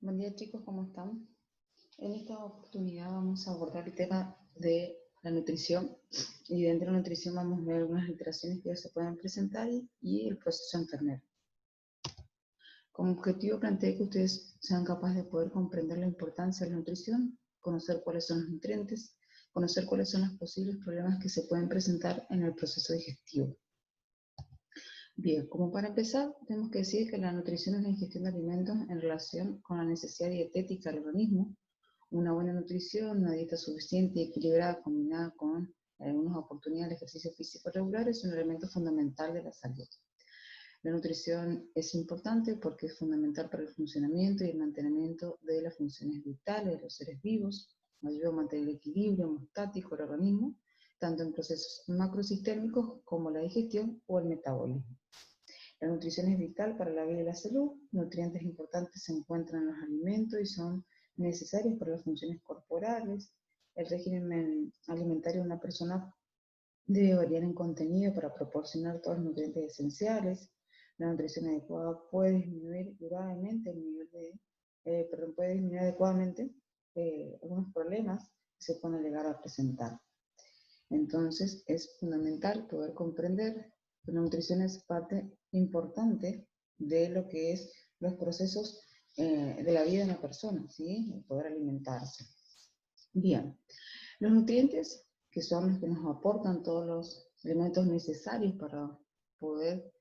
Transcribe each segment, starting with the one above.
Buen día chicos, ¿cómo están? En esta oportunidad vamos a abordar el tema de la nutrición y dentro de la nutrición vamos a ver algunas alteraciones que se pueden presentar y el proceso enfermero. Como objetivo planteé que ustedes sean capaces de poder comprender la importancia de la nutrición, conocer cuáles son los nutrientes, conocer cuáles son los posibles problemas que se pueden presentar en el proceso digestivo. Bien, como para empezar, tenemos que decir que la nutrición es la ingestión de alimentos en relación con la necesidad dietética del organismo. Una buena nutrición, una dieta suficiente y equilibrada combinada con algunas oportunidades de ejercicio físico regular es un elemento fundamental de la salud. La nutrición es importante porque es fundamental para el funcionamiento y el mantenimiento de las funciones vitales de los seres vivos, ayuda a mantener el equilibrio hemostático del organismo, tanto en procesos macrosistémicos como la digestión o el metabolismo. La nutrición es vital para la vida y la salud. Nutrientes importantes se encuentran en los alimentos y son necesarios para las funciones corporales. El régimen alimentario de una persona debe variar en contenido para proporcionar todos los nutrientes esenciales. La nutrición adecuada puede disminuir gravemente el nivel de, puede disminuir adecuadamente algunos problemas que se pueden llegar a presentar. Entonces es fundamental poder comprender que la nutrición es parte importante de lo que es los procesos de la vida de una persona, ¿sí? El poder alimentarse. Bien, los nutrientes, que son los que nos aportan todos los elementos necesarios para poder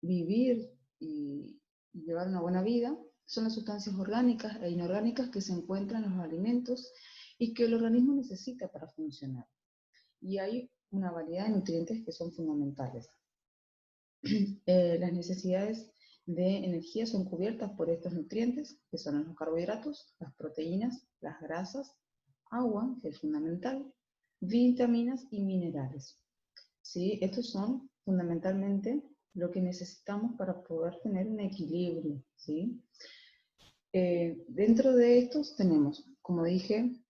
vivir y llevar una buena vida, son las sustancias orgánicas e inorgánicas que se encuentran en los alimentos y que el organismo necesita para funcionar. Y hay una variedad de nutrientes que son fundamentales. Las necesidades de energía son cubiertas por estos nutrientes, que son los carbohidratos, las proteínas, las grasas, agua, que es fundamental, vitaminas y minerales. ¿Sí? Estos son fundamentalmente lo que necesitamos para poder tener un equilibrio. ¿Sí? Dentro de estos tenemos, como dije,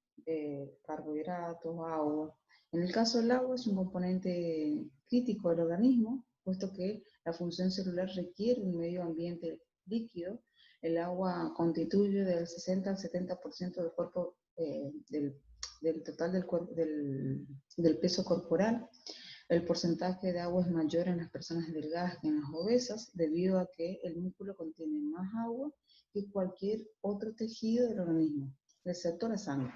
carbohidratos, agua. En el caso del agua es un componente crítico del organismo, puesto que la función celular requiere un medio ambiente líquido. El agua constituye del 60 al 70% del cuerpo, del total del peso corporal. El porcentaje de agua es mayor en las personas delgadas que en las obesas, debido a que el músculo contiene más agua que cualquier otro tejido del organismo, excepto la sangre.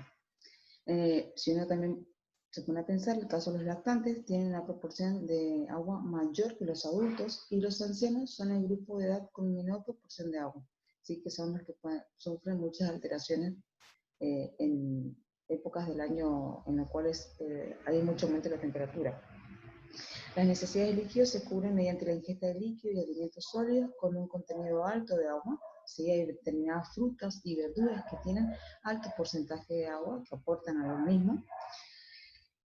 Si uno también se pone a pensar, el caso de los lactantes tienen una proporción de agua mayor que los adultos, y los ancianos son el grupo de edad con menor proporción de agua, ¿sí? Que son los que sufren muchas alteraciones en épocas del año en las cuales hay mucho aumento de la temperatura. Las necesidades de líquidos se cubren mediante la ingesta de líquidos y alimentos sólidos con un contenido alto de agua. ¿Sí? Hay determinadas frutas y verduras que tienen alto porcentaje de agua que aportan al organismo.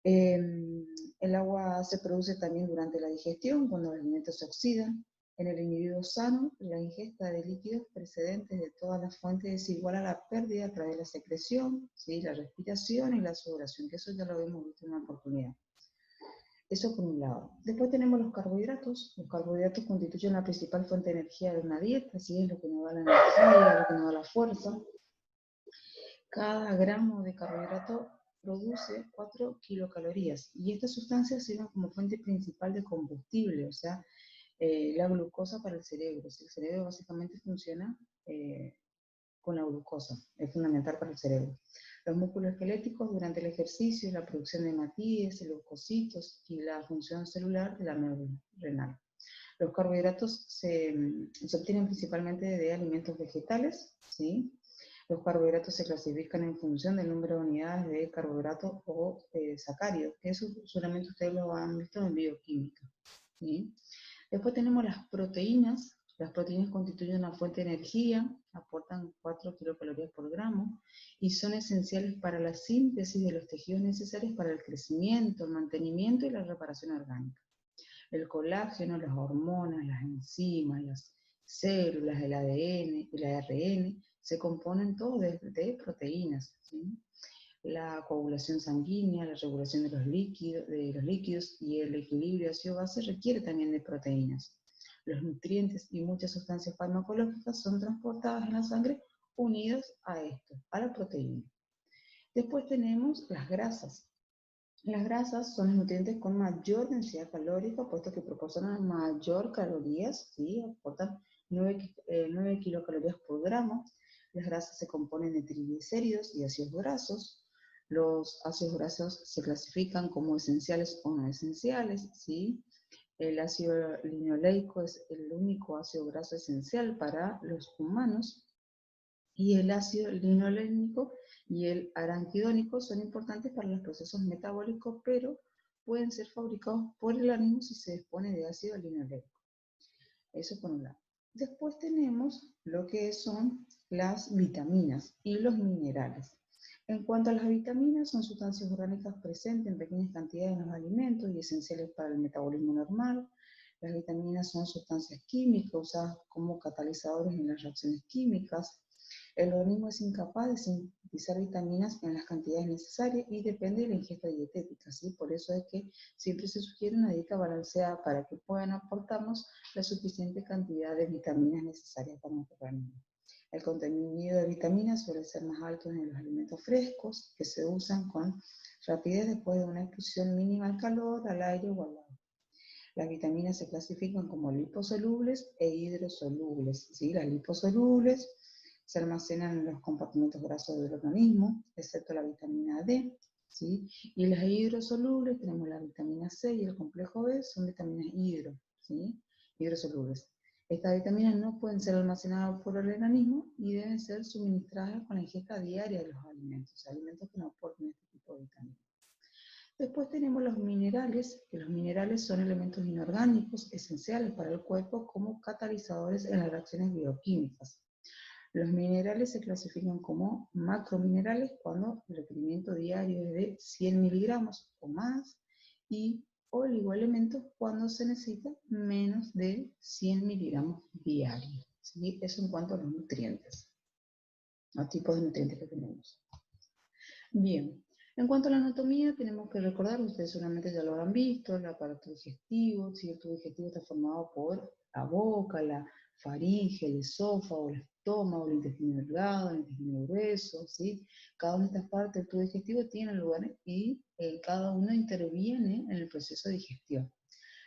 El agua se produce también durante la digestión, cuando los alimentos se oxidan. En el individuo sano, la ingesta de líquidos precedentes de todas las fuentes es igual a la pérdida a través de la secreción, ¿sí? La respiración y la sudoración, que eso ya lo hemos visto en una oportunidad. Eso por un lado. Después tenemos los carbohidratos. Los carbohidratos constituyen la principal fuente de energía de una dieta, así es lo que nos da la energía, lo que nos da la fuerza. Cada gramo de carbohidrato produce 4 kilocalorías, y estas sustancias sirven como fuente principal de combustible, o sea, la glucosa para el cerebro. El cerebro básicamente funciona con la glucosa, es fundamental para el cerebro. Los músculos esqueléticos durante el ejercicio, la producción de hematíes, leucocitos y la función celular de la médula renal. Los carbohidratos se obtienen principalmente de alimentos vegetales, ¿sí? Los carbohidratos se clasifican en función del número de unidades de carbohidratos o sacáridos, que eso solamente ustedes lo han visto en bioquímica, ¿sí? Después tenemos las proteínas. Las proteínas constituyen una fuente de energía, aportan 4 kilocalorías por gramo y son esenciales para la síntesis de los tejidos necesarios para el crecimiento, el mantenimiento y la reparación orgánica. El colágeno, las hormonas, las enzimas, las células, el ADN, el ARN, se componen todos de proteínas, ¿sí? La coagulación sanguínea, la regulación de los líquidos y el equilibrio ácido-base requiere también de proteínas. Los nutrientes y muchas sustancias farmacológicas son transportadas en la sangre unidas a esto, a la proteína. Después tenemos las grasas. Las grasas son los nutrientes con mayor densidad calórica, puesto que proporcionan mayor calorías, ¿sí? Aportan 9 kilocalorías por gramo. Las grasas se componen de triglicéridos y ácidos grasos. Los ácidos grasos se clasifican como esenciales o no esenciales, ¿sí? El ácido linoleico es el único ácido graso esencial para los humanos. Y el ácido linolénico y el araquidónico son importantes para los procesos metabólicos, pero pueden ser fabricados por el organismo si se dispone de ácido linolénico. Eso por un lado. Después tenemos lo que son las vitaminas y los minerales. En cuanto a las vitaminas, son sustancias orgánicas presentes en pequeñas cantidades en los alimentos y esenciales para el metabolismo normal. Las vitaminas son sustancias químicas usadas como catalizadores en las reacciones químicas. El organismo es incapaz de sintetizar vitaminas en las cantidades necesarias y depende de la ingesta dietética, ¿sí? Por eso es que siempre se sugiere una dieta balanceada para que puedan aportarnos la suficiente cantidad de vitaminas necesarias para nuestro organismo. El contenido de vitaminas suele ser más alto en los alimentos frescos, que se usan con rapidez después de una exposición mínima al calor, al aire o al agua. Las vitaminas se clasifican como liposolubles e hidrosolubles, ¿sí? Las liposolubles se almacenan en los compartimentos grasos del organismo, excepto la vitamina D, ¿sí? Y las hidrosolubles, tenemos la vitamina C y el complejo B, son vitaminas ¿sí? Hidrosolubles. Estas vitaminas no pueden ser almacenadas por el organismo y deben ser suministradas con la ingesta diaria de los alimentos que no aporten este tipo de vitaminas. Después tenemos los minerales, que los minerales son elementos inorgánicos esenciales para el cuerpo como catalizadores en las reacciones bioquímicas. Los minerales se clasifican como macrominerales cuando el requerimiento diario es de 100 miligramos o más, y oligoelementos cuando se necesita menos de 100 miligramos diarios. ¿Sí? Eso en cuanto a los nutrientes, a tipos de nutrientes que tenemos. Bien, en cuanto a la anatomía, tenemos que recordar, ustedes seguramente ya lo habrán visto, el aparato digestivo, ¿sí? El tubo digestivo está formado por la boca, la faringe, el esófago, el estómago, el intestino delgado, el intestino grueso, ¿sí? Cada una de estas partes del tubo digestivo tiene lugar y cada uno interviene en el proceso de digestión.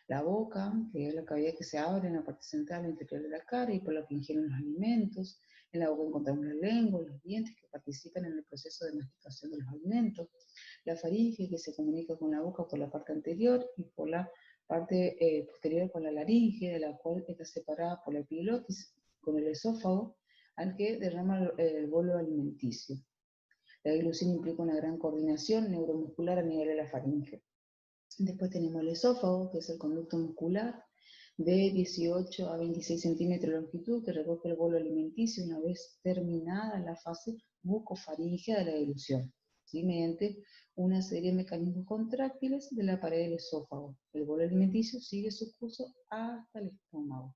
La boca, que es la cavidad que se abre en la parte central o interior de la cara y por la que ingieren los alimentos. En la boca encontramos la lengua y los dientes que participan en el proceso de masticación de los alimentos. La faringe, que se comunica con la boca por la parte anterior y por la parte posterior con la laringe, de la cual está separada por la epiglotis con el esófago, al que derrama el bolo alimenticio. La deglución implica una gran coordinación neuromuscular a nivel de la faringe. Después tenemos el esófago, que es el conducto muscular de 18 a 26 centímetros de longitud que recoge el bolo alimenticio una vez terminada la fase bucofaríngea de la deglución, ¿sí? Mediante una serie de mecanismos contráctiles de la pared del esófago. El bolo alimenticio sigue su curso hasta el estómago.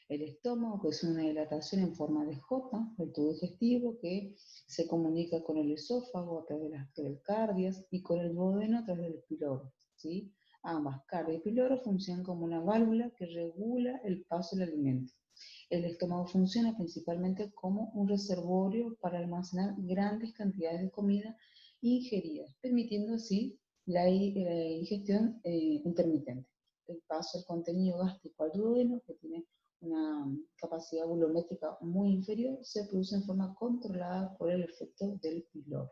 El estómago, que es una dilatación en forma de J, el tubo digestivo que se comunica con el esófago a través de las pericardias y con el duodeno a través del píloro, ¿sí? Ambas, cardia y píloro, funcionan como una válvula que regula el paso del alimento. El estómago funciona principalmente como un reservorio para almacenar grandes cantidades de comida ingerida, permitiendo así la ingestión intermitente. El paso del contenido gástrico al duodeno, que tiene una capacidad volumétrica muy inferior, se produce en forma controlada por el efecto del píloro.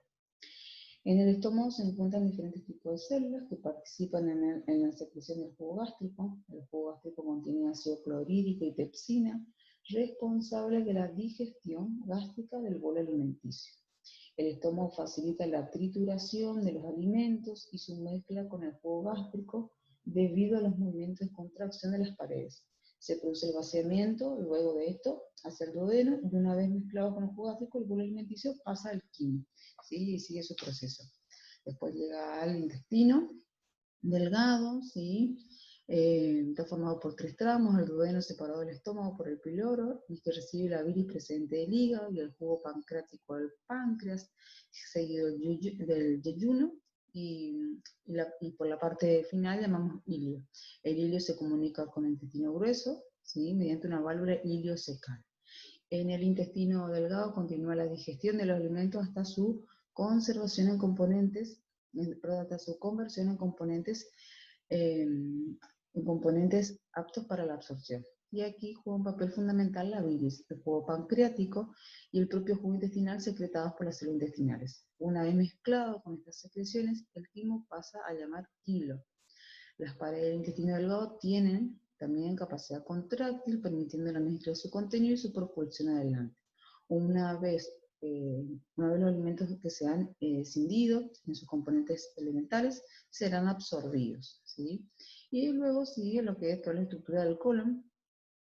En el estómago se encuentran diferentes tipos de células que participan en la secreción del jugo gástrico. El jugo gástrico contiene ácido clorhídrico y pepsina, responsables de la digestión gástrica del bolo alimenticio. El estómago facilita la trituración de los alimentos y su mezcla con el jugo gástrico debido a los movimientos de contracción de las paredes. Se produce el vaciamiento, luego de esto, hacia el duodeno, y una vez mezclado con el jugo gástrico, el bolo alimenticio pasa al quimo, ¿sí? Y sigue su proceso. Después llega al intestino delgado, ¿sí? Está formado por 3 tramos: el duodeno separado del estómago por el píloro, y que recibe la bilis procedente del hígado y el jugo pancreático del páncreas, seguido del yeyuno, y por la parte final llamamos ilio. El ilio se comunica con el intestino grueso, ¿sí? Mediante una válvula ileocecal. En el intestino delgado continúa la digestión de los alimentos hasta su conservación en componentes, hasta su conversión en componentes aptos para la absorción. Y aquí juega un papel fundamental la bilis, el jugo pancreático y el propio jugo intestinal secretados por las células intestinales. Una vez mezclado con estas secreciones, el quimo pasa a llamar quilo. Las paredes del intestino delgado tienen también capacidad contráctil, permitiendo la mezcla de su contenido y su propulsión adelante. Una vez los alimentos que se han escindido en sus componentes elementales serán absorbidos, ¿sí? Y luego sigue lo que es toda la estructura del colon,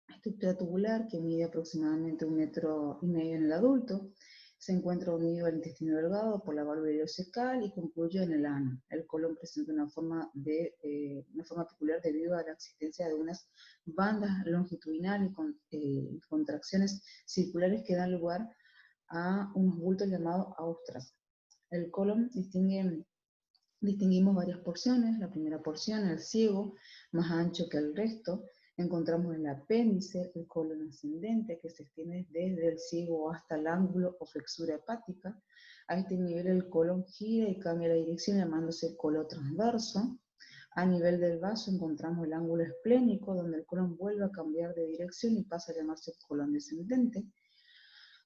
estructura tubular que mide aproximadamente 1,5 metros en el adulto. Se encuentra unido al intestino delgado por la válvula ileocecal y concluye en el ano. El colon presenta una forma peculiar debido a la existencia de unas bandas longitudinales con contracciones circulares que dan lugar a unos bultos llamados austras. El colon distinguimos varias porciones. La primera porción, el ciego, más ancho que el resto. Encontramos el apéndice, el colon ascendente, que se extiende desde el ciego hasta el ángulo o flexura hepática. A este nivel el colon gira y cambia la dirección llamándose colon transverso. A nivel del vaso encontramos el ángulo esplénico, donde el colon vuelve a cambiar de dirección y pasa a llamarse colon descendente.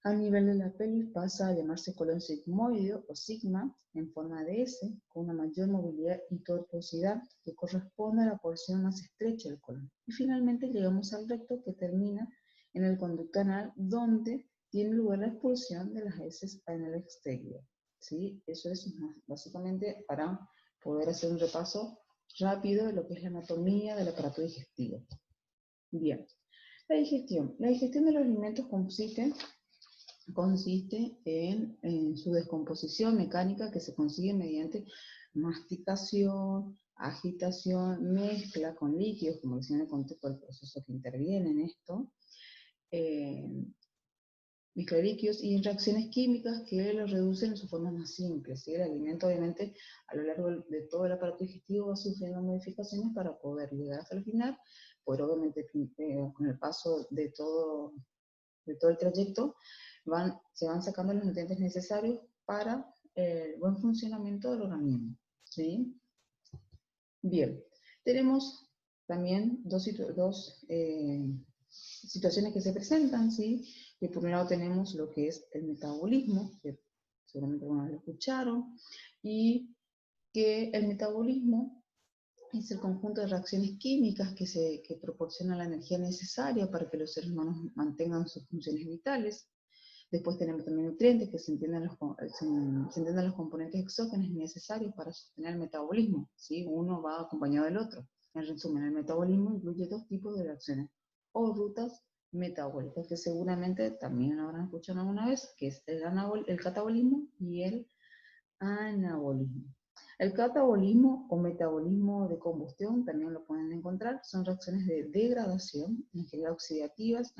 A nivel de la pelvis pasa a llamarse colon sigmoideo o sigma en forma de S, con una mayor movilidad y tortuosidad que corresponde a la porción más estrecha del colon. Y finalmente llegamos al recto, que termina en el conducto anal, donde tiene lugar la expulsión de las heces en el exterior. ¿Sí? Eso es básicamente para poder hacer un repaso rápido de lo que es la anatomía del aparato digestivo. Bien, la digestión. La digestión de los alimentos consiste en su descomposición mecánica, que se consigue mediante masticación, agitación, mezcla con líquidos, como decía en el contexto del proceso que interviene en esto, mezcla de líquidos y reacciones químicas que lo reducen en su forma más simple, ¿sí? El alimento, obviamente, a lo largo de todo el aparato digestivo va sufriendo modificaciones para poder llegar hasta el final, pero obviamente con el paso de todo el trayecto, se van sacando los nutrientes necesarios para el buen funcionamiento del organismo, ¿sí? Bien, tenemos también dos situaciones que se presentan, ¿sí? Que por un lado tenemos lo que es el metabolismo, que seguramente algunos lo escucharon, y que el metabolismo es el conjunto de reacciones químicas que proporcionan la energía necesaria para que los seres humanos mantengan sus funciones vitales. Después tenemos también nutrientes, que se entienden los componentes exógenos necesarios para sostener el metabolismo, ¿sí? Uno va acompañado del otro. En resumen, el metabolismo incluye dos tipos de reacciones o rutas metabólicas, que seguramente también habrán escuchado alguna vez, que es el catabolismo y el anabolismo. El catabolismo o metabolismo de combustión, también lo pueden encontrar, son reacciones de degradación, en general oxidativas,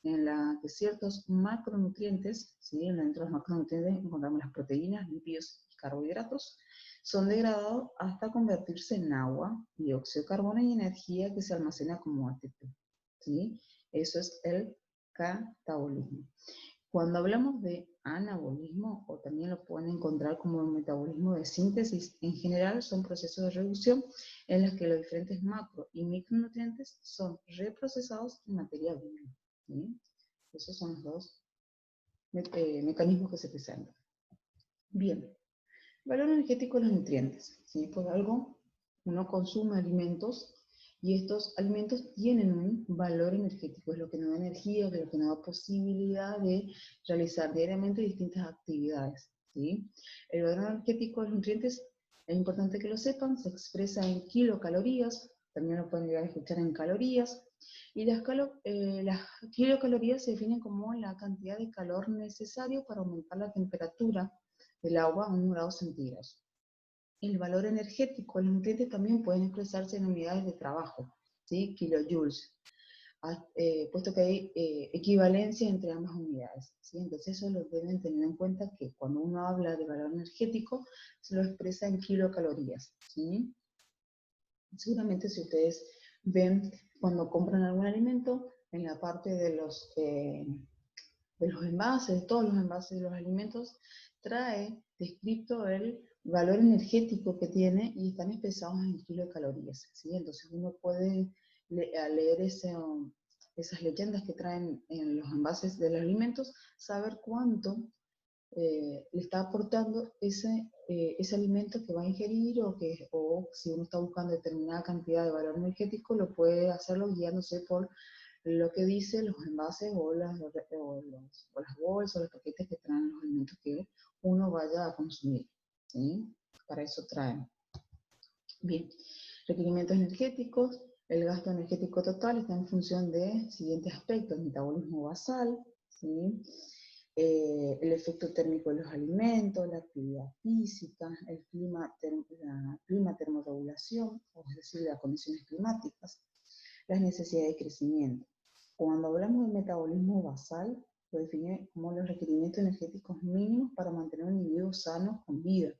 en la que ciertos macronutrientes, ¿sí? Dentro de los macronutrientes encontramos las proteínas, lípidos y carbohidratos, son degradados hasta convertirse en agua, dióxido de carbono y energía que se almacena como ATP, ¿sí? Eso es el catabolismo. Cuando hablamos de anabolismo, o también lo pueden encontrar como metabolismo de síntesis, en general son procesos de reducción en los que los diferentes macro y micronutrientes son reprocesados en materia viva, ¿sí? Esos son los dos mecanismos que se presentan. Bien, valor energético de los nutrientes, ¿sí? Por algo uno consume alimentos y estos alimentos tienen un valor energético, es lo que nos da energía, es lo que nos da posibilidad de realizar diariamente distintas actividades, ¿sí? El valor energético de los nutrientes, es importante que lo sepan, se expresa en kilocalorías, también lo pueden llegar a escuchar en calorías, y las kilocalorías se definen como la cantidad de calor necesario para aumentar la temperatura del agua a 1 grado centígrados. El valor energético de los nutrientes también pueden expresarse en unidades de trabajo, ¿sí? Kilojoules, puesto que hay equivalencia entre ambas unidades, ¿sí? Entonces eso lo deben tener en cuenta, que cuando uno habla de valor energético se lo expresa en kilocalorías, ¿sí? Seguramente si ustedes ven cuando compran algún alimento, en la parte de los envases, de todos los envases de los alimentos, trae descrito el valor energético que tiene y están expresados en kilocalorías, ¿sí? Entonces uno puede leer esas leyendas que traen en los envases de los alimentos, saber cuánto le está aportando ese alimento que va a ingerir o si uno está buscando determinada cantidad de valor energético, lo puede hacerlo guiándose por lo que dice los envases o las bolsas o los paquetes que traen los alimentos que uno vaya a consumir, ¿sí? Para eso traen. Bien, requerimientos energéticos. El gasto energético total está en función de siguientes aspectos: metabolismo basal, ¿sí? El efecto térmico de los alimentos, la actividad física, la clima termorregulación, es decir, las condiciones climáticas, las necesidades de crecimiento. Cuando hablamos de metabolismo basal, lo define como los requerimientos energéticos mínimos para mantener un individuo sano con vida.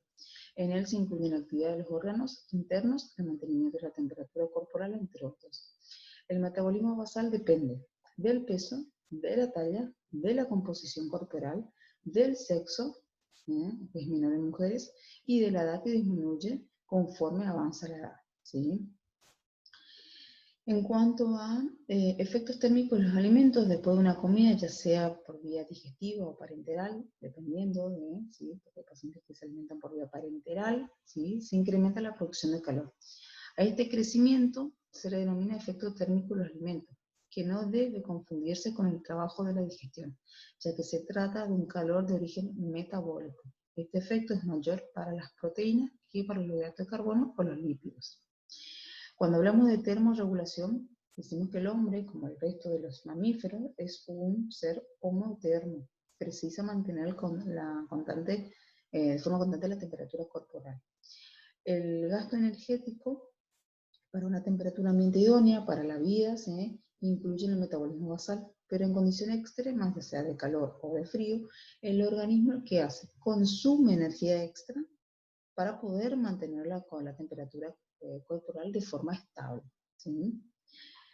En él se incluyen la actividad de los órganos internos, el mantenimiento de la temperatura corporal, entre otros. El metabolismo basal depende del peso, de la talla, de la composición corporal, del sexo, que es menor en mujeres, y de la edad, que disminuye conforme avanza la edad, ¿sí? En cuanto a efectos térmicos de los alimentos después de una comida, ya sea por vía digestiva o parenteral, dependiendo de, ¿sí? Porque hay pacientes que se alimentan por vía parenteral, ¿sí? Se incrementa la producción de calor. A este crecimiento se le denomina efecto térmico de los alimentos, que no debe confundirse con el trabajo de la digestión, ya que se trata de un calor de origen metabólico. Este efecto es mayor para las proteínas que para los hidratos de carbono o los lípidos. Cuando hablamos de termorregulación, decimos que el hombre, como el resto de los mamíferos, es un ser homotermo. Precisa mantener de forma constante la temperatura corporal. El gasto energético para una temperatura ambiente idónea para la vida se incluye en el metabolismo basal, pero en condiciones extremas, ya sea de calor o de frío, el organismo, ¿qué hace? Consume energía extra para poder mantenerla con la temperatura corporal de forma estable, ¿sí?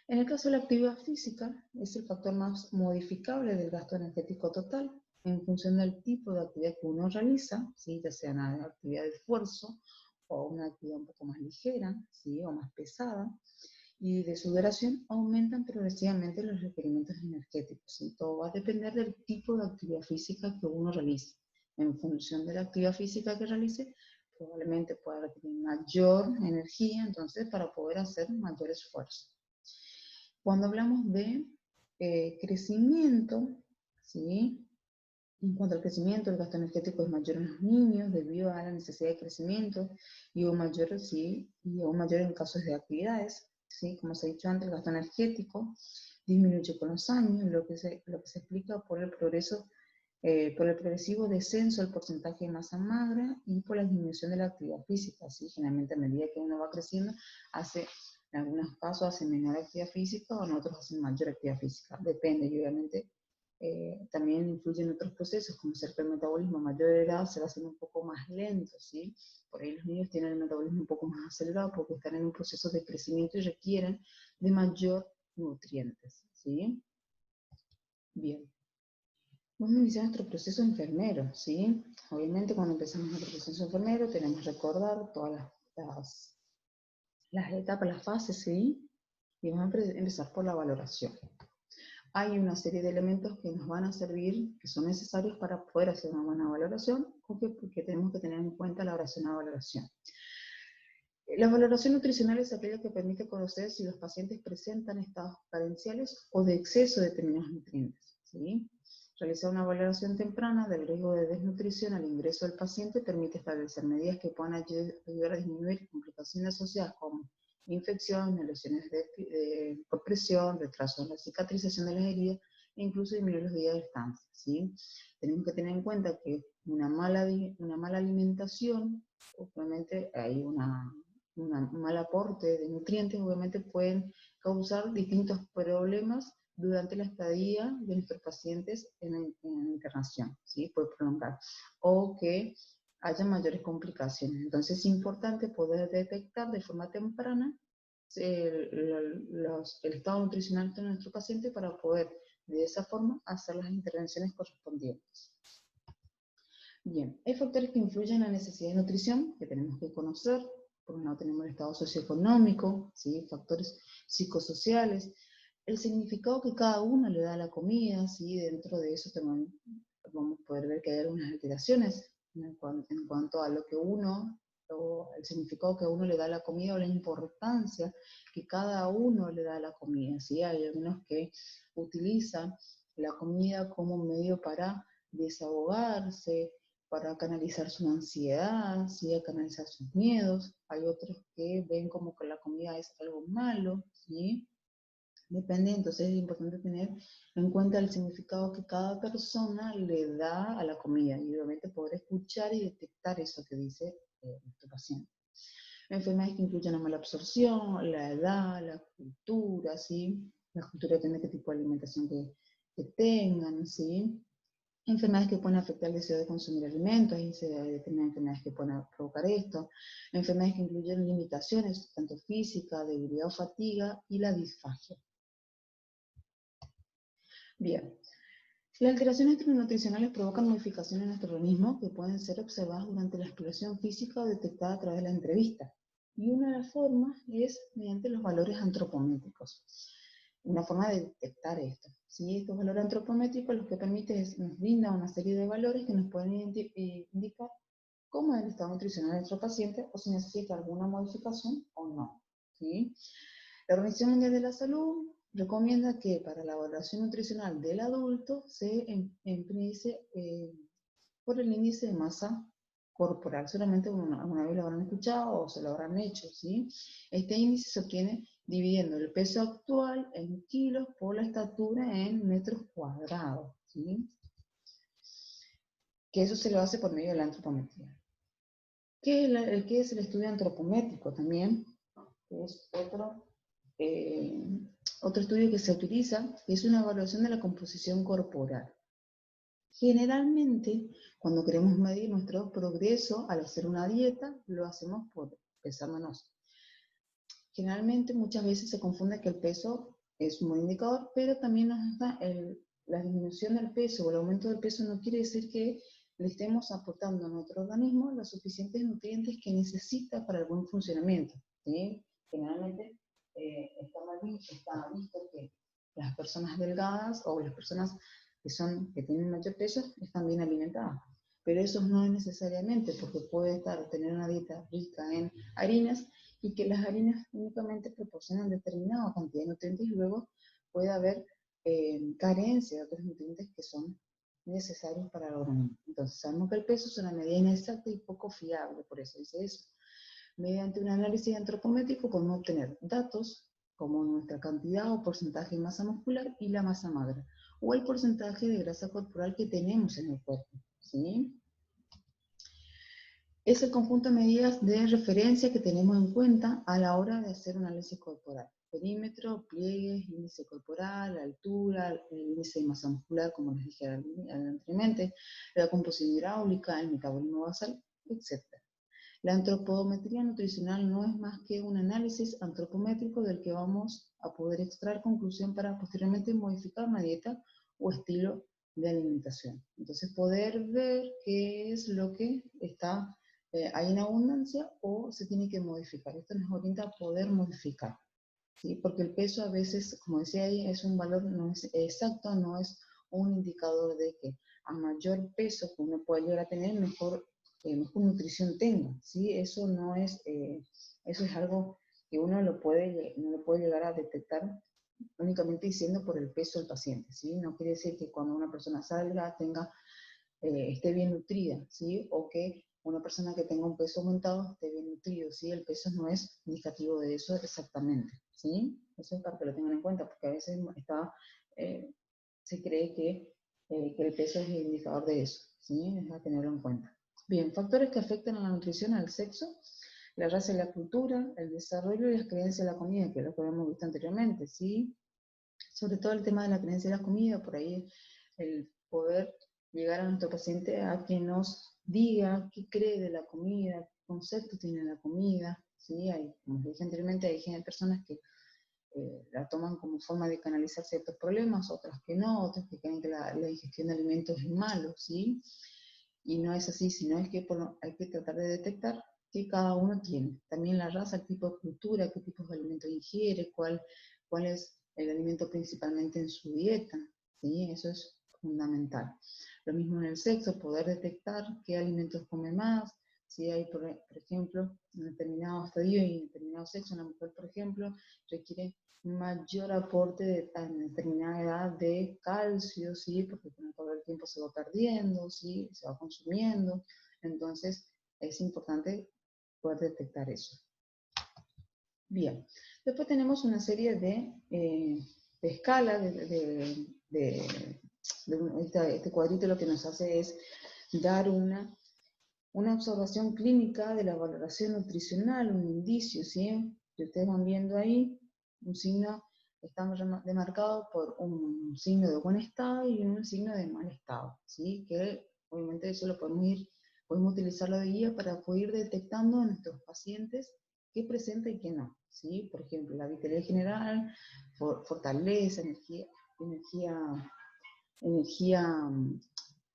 En el caso de la actividad física, es el factor más modificable del gasto energético total en función del tipo de actividad que uno realiza, ¿sí? Ya sea una actividad de esfuerzo o una actividad un poco más ligera, ¿sí? O más pesada, y de su duración, aumentan progresivamente los requerimientos energéticos, ¿sí? Todo va a depender del tipo de actividad física que uno realice. En función de la actividad física que realice, probablemente pueda requerir mayor energía, entonces, para poder hacer mayor esfuerzo. Cuando hablamos de crecimiento, ¿sí? En cuanto al crecimiento, el gasto energético es mayor en los niños debido a la necesidad de crecimiento y aún mayor, ¿sí? Y aún mayor en casos de actividades, ¿sí? Como se ha dicho antes, el gasto energético disminuye con los años, lo que se explica por el por el progresivo descenso del porcentaje de masa magra y por la disminución de la actividad física, ¿sí? Generalmente a medida que uno va creciendo, en algunos casos hace menor actividad física o en otros hacen mayor actividad física, depende, y obviamente también influyen otros procesos, como ser que el metabolismo a mayor edad se va haciendo un poco más lento, ¿sí? Por ahí los niños tienen el metabolismo un poco más acelerado porque están en un proceso de crecimiento y requieren de mayor nutrientes, ¿sí? Bien. Vamos a iniciar nuestro proceso enfermero, ¿sí? Obviamente cuando empezamos nuestro proceso enfermero tenemos que recordar todas las etapas, las fases, ¿sí? Y vamos a empezar por la valoración. Hay una serie de elementos que nos van a servir, que son necesarios para poder hacer una buena valoración, porque tenemos que tener en cuenta la oración a valoración. La valoración nutricional es aquella que permite conocer si los pacientes presentan estados carenciales o de exceso de determinados nutrientes, ¿sí? Realizar una valoración temprana del riesgo de desnutrición al ingreso del paciente permite establecer medidas que puedan ayudar a disminuir complicaciones asociadas como infecciones, lesiones por presión, retraso en la cicatrización de las heridas e incluso disminuir los días de estancia, ¿sí? Tenemos que tener en cuenta que una mala alimentación, obviamente hay un mal aporte de nutrientes, obviamente pueden causar distintos problemas durante la estadía de nuestros pacientes en internación, ¿sí? Puede prolongar, o que haya mayores complicaciones. Entonces es importante poder detectar de forma temprana el estado nutricional de nuestro paciente para poder de esa forma hacer las intervenciones correspondientes. Bien, hay factores que influyen en la necesidad de nutrición que tenemos que conocer. Por un lado tenemos el estado socioeconómico, ¿sí? Factores psicosociales, el significado que cada uno le da a la comida, ¿sí? Dentro de eso también vamos a poder ver que hay algunas alteraciones en cuanto a lo que uno, o el significado que uno le da a la comida, o la importancia que cada uno le da a la comida, ¿sí? Hay algunos que utilizan la comida como medio para desahogarse, para canalizar su ansiedad, ¿sí? A canalizar sus miedos. Hay otros que ven como que la comida es algo malo, ¿sí? Depende, entonces es importante tener en cuenta el significado que cada persona le da a la comida y obviamente poder escuchar y detectar eso que dice nuestro paciente. Enfermedades que incluyen la mala absorción, la edad, la cultura, ¿sí? La cultura depende de qué tipo de alimentación que tengan, ¿sí? Enfermedades que pueden afectar el deseo de consumir alimentos, hay determinadas enfermedades que pueden provocar esto, enfermedades que incluyen limitaciones, tanto física, debilidad o fatiga, y la disfagia. Bien, las alteraciones nutricionales provocan modificaciones en nuestro organismo que pueden ser observadas durante la exploración física o detectada a través de la entrevista. Y una de las formas es mediante los valores antropométricos. Una forma de detectar esto. ¿Sí? Estos valores antropométricos lo que permite es, nos brinda una serie de valores que nos pueden indicar cómo es el estado nutricional de nuestro paciente o si necesita alguna modificación o no. ¿Sí? La Organización Mundial de la Salud recomienda que para la evaluación nutricional del adulto se empiece por el índice de masa corporal. Solamente alguna vez lo habrán escuchado o se lo habrán hecho, ¿sí? Este índice se obtiene dividiendo el peso actual en kilos por la estatura en metros cuadrados, ¿sí? Que eso se lo hace por medio de la antropometría. ¿Qué es el estudio antropométrico también? Es otro estudio que se utiliza, que es una evaluación de la composición corporal. Generalmente, cuando queremos medir nuestro progreso al hacer una dieta, lo hacemos por pesándonos. Generalmente, muchas veces se confunde que el peso es un buen indicador, pero también nos da la disminución del peso o el aumento del peso no quiere decir que le estemos aportando a nuestro organismo los suficientes nutrientes que necesita para el buen funcionamiento, ¿sí? Generalmente está visto que las personas delgadas o las personas que tienen mayor peso están bien alimentadas. Pero eso no es necesariamente, porque puede tener una dieta rica en harinas y que las harinas únicamente proporcionan determinada cantidad de nutrientes y luego puede haber carencia de otros nutrientes que son necesarios para el organismo. Entonces sabemos que el peso es una medida inexacta y poco fiable, por eso dice eso. Mediante un análisis antropométrico podemos obtener datos como nuestra cantidad o porcentaje de masa muscular y la masa magra, o el porcentaje de grasa corporal que tenemos en el cuerpo, ¿sí? Es el conjunto de medidas de referencia que tenemos en cuenta a la hora de hacer un análisis corporal. Perímetro, pliegues, índice corporal, altura, el índice de masa muscular, como les dije anteriormente, la composición hidráulica, el metabolismo basal, etc. La antropometría nutricional no es más que un análisis antropométrico del que vamos a poder extraer conclusión para posteriormente modificar una dieta o estilo de alimentación. Entonces poder ver qué es lo que hay en abundancia o se tiene que modificar. Esto nos orienta a poder modificar, ¿sí? Porque el peso a veces, como decía ahí, es un valor no es exacto, no es un indicador de que a mayor peso que uno puede llegar a tener, mejor nutrición tenga, ¿sí? Eso no es, eso es algo que uno no lo puede llegar a detectar únicamente diciendo por el peso del paciente, ¿sí? No quiere decir que cuando una persona salga esté bien nutrida, ¿sí? O que una persona que tenga un peso aumentado esté bien nutrido, ¿sí? El peso no es indicativo de eso exactamente, ¿sí? Eso es para que lo tengan en cuenta, porque a veces se cree que el peso es el indicador de eso, ¿sí? Es a tenerlo en cuenta. Bien, factores que afectan a la nutrición, al sexo, la raza y la cultura, el desarrollo y las creencias de la comida, que es lo que habíamos visto anteriormente, ¿sí? Sobre todo el tema de la creencia de la comida, por ahí el poder llegar a nuestro paciente a que nos diga qué cree de la comida, qué concepto tiene de la comida, ¿sí? Hay, como dije anteriormente, hay personas que la toman como forma de canalizar ciertos problemas, otras que no, otras que creen que la ingestión de alimentos es malo, ¿sí? Y no es así, sino es que hay que tratar de detectar qué cada uno tiene. También la raza, el tipo de cultura, qué tipos de alimentos ingiere, cuál es el alimento principalmente en su dieta, ¿sí? Eso es fundamental. Lo mismo en el sexo, poder detectar qué alimentos come más, si hay, por ejemplo, un determinado estadio y determinado sexo, una mujer, por ejemplo, requiere mayor aporte en determinada edad de calcio, ¿sí? Porque con el paso del tiempo se va perdiendo, ¿sí? Se va consumiendo. Entonces, es importante poder detectar eso. Bien. Después tenemos una serie de escalas, este cuadrito lo que nos hace es dar una observación clínica de la valoración nutricional, un indicio, ¿sí? Que ustedes van viendo ahí, un signo está demarcado por un signo de buen estado y un signo de mal estado, ¿sí? Que obviamente eso lo podemos utilizarlo de guía para poder ir detectando a nuestros pacientes qué presenta y qué no, ¿sí? Por ejemplo, la vitalidad general, fortaleza, energía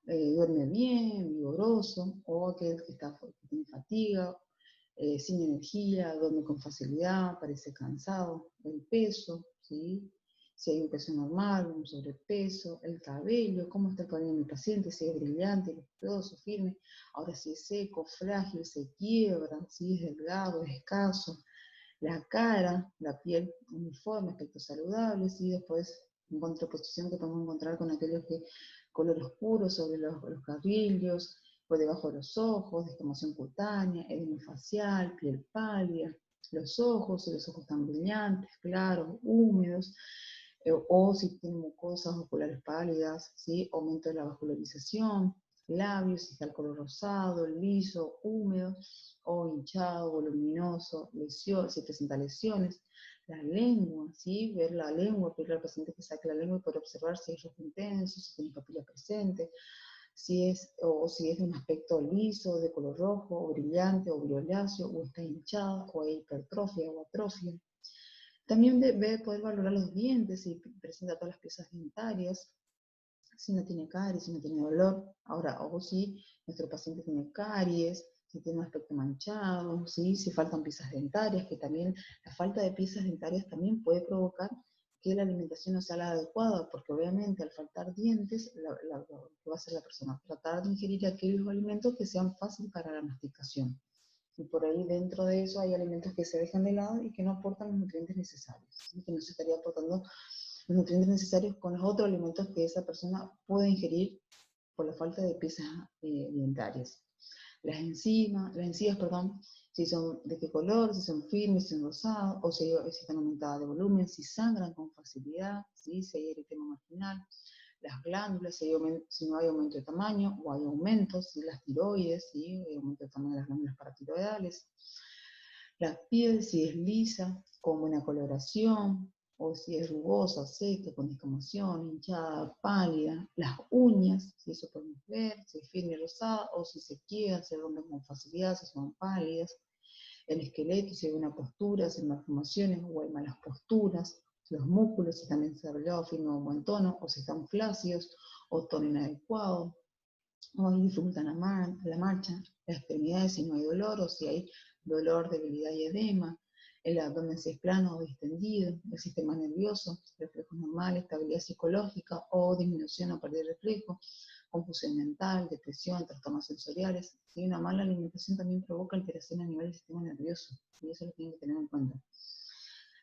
duerme bien, vigoroso, o aquel que tiene fatiga, sin energía, duerme con facilidad, parece cansado, el peso, ¿sí? Si hay un peso normal, un sobrepeso, el cabello, cómo está el cabello de mi paciente, si es brillante, lustroso, firme, ahora si es seco, frágil, se quiebra, si es delgado, es escaso, la cara, la piel uniforme, aspecto saludable, y después en contraposición que podemos encontrar con aquellos que color oscuro sobre los carrillos, por debajo de los ojos, descamación cutánea, edema facial, piel pálida, los ojos, si los ojos están brillantes, claros, húmedos, o si tienen mucosas oculares pálidas, ¿sí? Aumento de la vascularización, labios, si está el color rosado, liso, húmedo, o hinchado, voluminoso, lesión, si presenta lesiones, la lengua, ¿sí? Ver la lengua, pedirle al paciente que saque la lengua y poder observar si es rojo intenso, si tiene papila presente, si es de un aspecto liso, de color rojo, o brillante, o violáceo, o está hinchado, o hay hipertrofia o atrofia. También debe poder valorar los dientes, si presenta todas las piezas dentarias, si no tiene caries, si no tiene dolor. Ahora, o si nuestro paciente tiene caries, si tiene un aspecto manchado, ¿sí? Si faltan piezas dentarias, que también la falta de piezas dentarias también puede provocar que la alimentación no sea la adecuada, porque obviamente al faltar dientes, lo que va a hacer la persona tratar de ingerir aquellos alimentos que sean fáciles para la masticación. Y por ahí dentro de eso hay alimentos que se dejan de lado y que no aportan los nutrientes necesarios, ¿sí? Que no se estaría aportando los nutrientes necesarios con los otros alimentos que esa persona puede ingerir por la falta de piezas alimentarias. Las encías, perdón, si son de qué color, si son firmes, si son rosadas, o si están aumentadas de volumen, si sangran con facilidad, ¿sí? Si hay eritema marginal, las glándulas, si no hay aumento de tamaño, o hay aumentos, si las tiroides, ¿sí? Hay aumento de tamaño de las glándulas paratiroidales, la piel, si es lisa, con buena coloración, o si es rugosa, seca, con descamación, hinchada, pálida, las uñas, si eso podemos ver, si es firme y rosada, o si se quiebran, se rompen con facilidad, si son pálidas, el esqueleto, si hay una postura, si hay malformaciones o hay malas posturas, los músculos, si también se hablado firme o buen tono, o si están flácidos, o tono inadecuado, o hay dificultad en la marcha, las extremidades, si no hay dolor, o si hay dolor, debilidad y edema, el abdomen si es plano o distendido, el sistema nervioso, reflejos normales, estabilidad psicológica o disminución o pérdida de reflejo, confusión mental, depresión, trastornos sensoriales. Y una mala alimentación también provoca alteración a nivel del sistema nervioso, y eso lo tienen que tener en cuenta.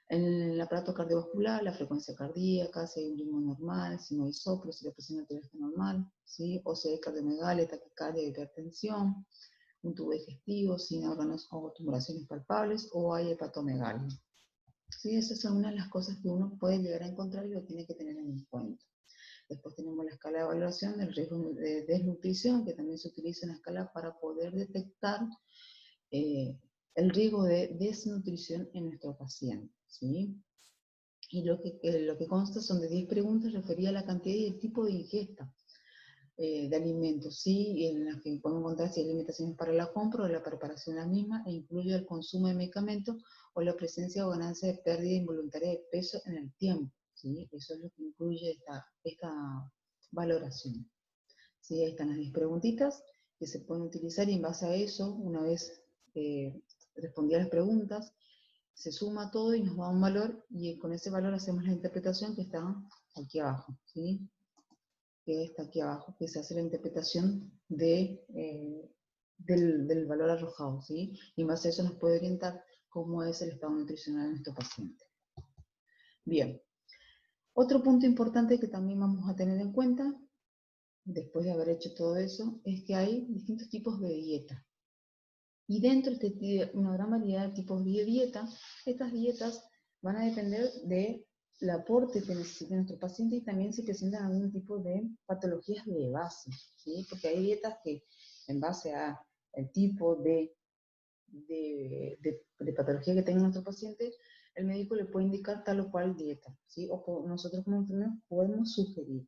En el aparato cardiovascular, la frecuencia cardíaca, si hay un ritmo normal, si no hay soplo, si la presión arterial está normal, ¿sí? O si hay cardiomegalia, taquicardia, hipertensión, un tubo digestivo, sin órganos o tumoraciones palpables, o hay hepatomegalia. ¿Sí? Esas son una de las cosas que uno puede llegar a encontrar y lo tiene que tener en cuenta. Después tenemos la escala de evaluación del riesgo de desnutrición, que también se utiliza en la escala para poder detectar el riesgo de desnutrición en nuestro paciente, ¿sí? Y lo que consta son de 10 preguntas referidas a la cantidad y el tipo de ingesta. de alimentos, ¿sí? En las que podemos encontrar si hay limitaciones para la compra o la preparación de la misma, e incluye el consumo de medicamentos o la presencia o ganancia de pérdida involuntaria de peso en el tiempo, ¿sí? Eso es lo que incluye esta valoración. ¿Sí? Ahí están las 10 preguntitas que se pueden utilizar y en base a eso, una vez respondidas las preguntas, se suma todo y nos da un valor y con ese valor hacemos la interpretación que está aquí abajo, ¿sí? Que está aquí abajo, que se hace la interpretación del valor arrojado, ¿sí? Y en base a eso nos puede orientar cómo es el estado nutricional de nuestro paciente. Bien, otro punto importante que también vamos a tener en cuenta, después de haber hecho todo eso, es que hay distintos tipos de dieta. Y dentro de una gran variedad de tipos de dieta, estas dietas van a depender del aporte que necesite nuestro paciente y también si presentan algún tipo de patologías de base, ¿sí? Porque hay dietas que en base a el tipo de patología que tenga nuestro paciente, el médico le puede indicar tal o cual dieta, ¿sí? O nosotros como enfermeros podemos sugerir.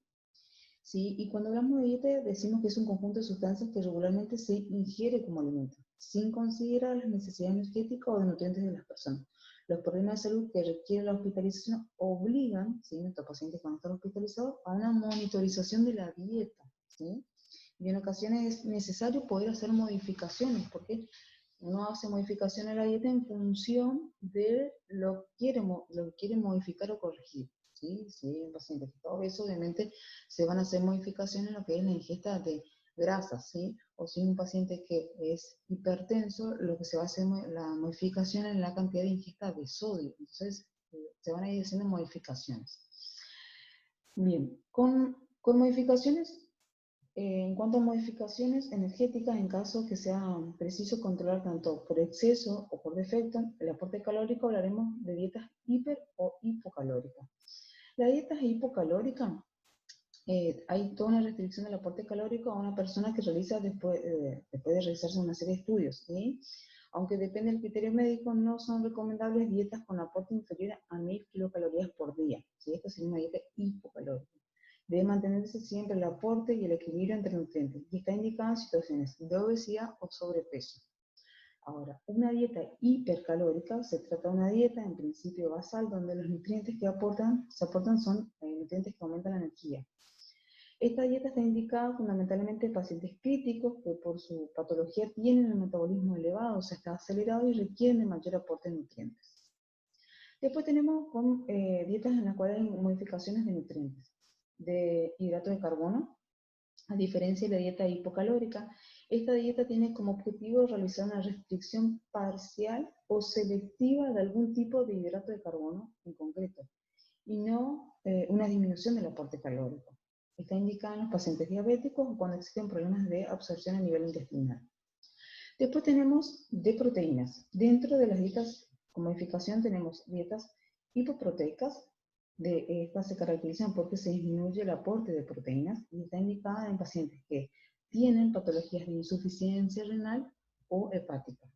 ¿Sí? Y cuando hablamos de dieta decimos que es un conjunto de sustancias que regularmente se ingiere como alimento, sin considerar las necesidades energéticas o de nutrientes de las personas. Los problemas de salud que requieren la hospitalización obligan, ¿sí?, a nuestros pacientes cuando están hospitalizados a una monitorización de la dieta, ¿sí? Y en ocasiones es necesario poder hacer modificaciones, porque uno hace modificaciones a la dieta en función de lo que quiere modificar o corregir. ¿Sí? Si hay un paciente que está obeso, obviamente se van a hacer modificaciones en lo que es la ingesta de grasas, ¿sí? O si hay un paciente que es hipertenso, lo que se va a hacer es la modificación en la cantidad de ingesta de sodio. Entonces, se van a ir haciendo modificaciones. Bien, con modificaciones, en cuanto a modificaciones energéticas, en caso que sea preciso controlar tanto por exceso o por defecto el aporte calórico, hablaremos de dietas hiper o hipocalóricas. La dieta es hipocalórica. Hay toda una restricción del aporte calórico a una persona que realiza después de realizarse una serie de estudios, ¿sí? Aunque depende del criterio médico, no son recomendables dietas con aporte inferior a 1000 kilocalorías por día, ¿sí? Esta sería una dieta hipocalórica. Debe mantenerse siempre el aporte y el equilibrio entre nutrientes, y está indicada en situaciones de obesidad o sobrepeso. Ahora, una dieta hipercalórica se trata de una dieta en principio basal donde los nutrientes que se aportan son nutrientes que aumentan la energía. Esta dieta está indicada fundamentalmente en pacientes críticos que por su patología tienen el metabolismo elevado, o sea, está acelerado y requieren de mayor aporte de nutrientes. Después tenemos dietas en las cuales hay modificaciones de nutrientes, de hidrato de carbono. A diferencia de la dieta hipocalórica, esta dieta tiene como objetivo realizar una restricción parcial o selectiva de algún tipo de hidrato de carbono en concreto, y no una disminución del aporte calórico. Está indicada en los pacientes diabéticos o cuando existen problemas de absorción a nivel intestinal. Después tenemos de proteínas. Dentro de las dietas con modificación tenemos dietas hipoproteicas. Estas se caracterizan porque se disminuye el aporte de proteínas y está indicada en pacientes que tienen patologías de insuficiencia renal o hepática.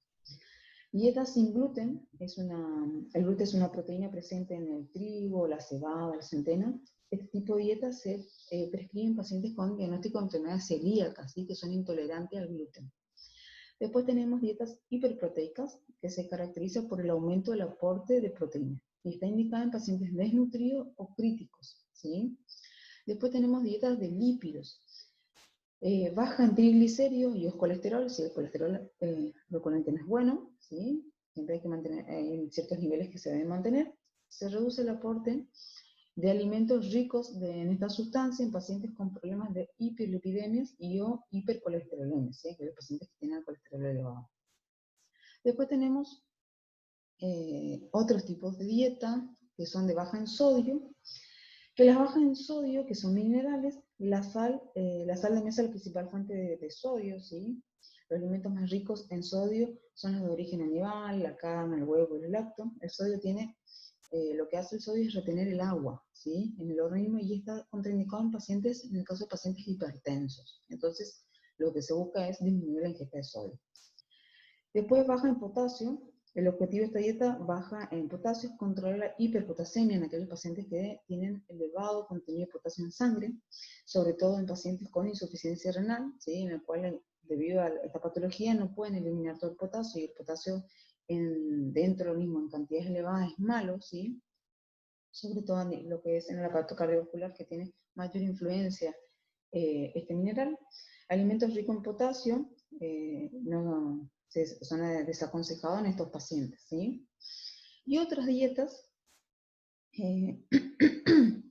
Dieta sin gluten, el gluten es una proteína presente en el trigo, la cebada, la centeno. Este tipo de dieta se prescribe en pacientes con diagnóstico de enfermedades celíacas, ¿sí?, que son intolerantes al gluten. Después tenemos dietas hiperproteicas, que se caracterizan por el aumento del aporte de proteína. Y está indicada en pacientes desnutridos o críticos, ¿sí? Después tenemos dietas de lípidos. Baja en triglicéridos y colesterol, si el colesterol recurrente no es bueno, ¿sí? Siempre hay que mantener, hay ciertos niveles que se deben mantener. Se reduce el aporte de alimentos ricos en esta sustancia en pacientes con problemas de hiperlipidemias y o hipercolesterolemias, ¿sí?, que los pacientes que tienen el colesterol elevado. Después tenemos otros tipos de dieta que son de baja en sodio, que las bajas en sodio, que son minerales, la sal de mesa es la principal fuente de sodio, ¿sí? Los alimentos más ricos en sodio son los de origen animal, la carne, el huevo y el lácteo. El sodio tiene, lo que hace el sodio es retener el agua, ¿sí?, en el organismo, y está contraindicado en pacientes, en el caso de pacientes hipertensos. Entonces, lo que se busca es disminuir la ingesta de sodio. Después baja en potasio, El objetivo de esta dieta baja en potasio es controlar la hiperpotasemia en aquellos pacientes que tienen elevado contenido de potasio en sangre, sobre todo en pacientes con insuficiencia renal, ¿sí? En el cual debido a esta patología no pueden eliminar todo el potasio, y el potasio dentro de lo mismo en cantidades elevadas es malo, ¿sí? Sobre todo en lo que es en el aparato cardiovascular, que tiene mayor influencia este mineral. Alimentos ricos en potasio no, son desaconsejados en estos pacientes, ¿sí? Y otras dietas, eh, que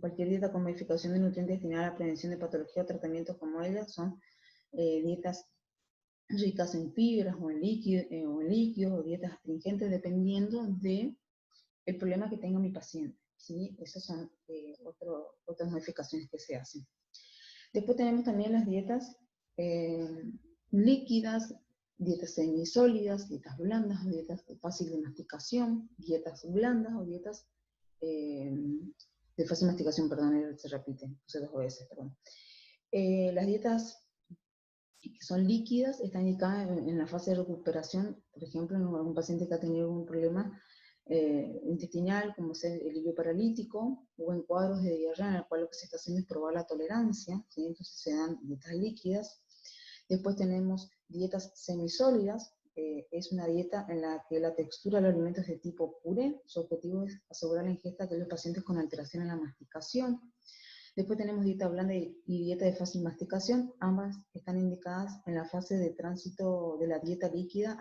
cualquier dieta con modificación de nutrientes destinada a la prevención de patología o tratamientos como ellas son dietas ricas en fibras o en líquidos, o dietas astringentes, dependiendo de el problema que tenga mi paciente, ¿sí? Esas son otras modificaciones que se hacen. Después tenemos también las dietas líquidas, dietas semisólidas, dietas blandas, o dietas de fácil de masticación, dietas blandas o dietas de fácil masticación, perdón, se repite, puse 2 veces, perdón. Las dietas que son líquidas están indicadas en la fase de recuperación, por ejemplo, en algún paciente que ha tenido algún problema intestinal, como es el hilo paralítico, o en cuadros de diarrea, en el cual lo que se está haciendo es probar la tolerancia, ¿sí? Entonces se dan dietas líquidas. Después tenemos dietas semisólidas, es una dieta en la que la textura de los alimentos es de tipo puré, su objetivo es asegurar la ingesta de los pacientes con alteración en la masticación. Después tenemos dieta blanda y dieta de fácil masticación, ambas están indicadas en la fase de tránsito de la dieta líquida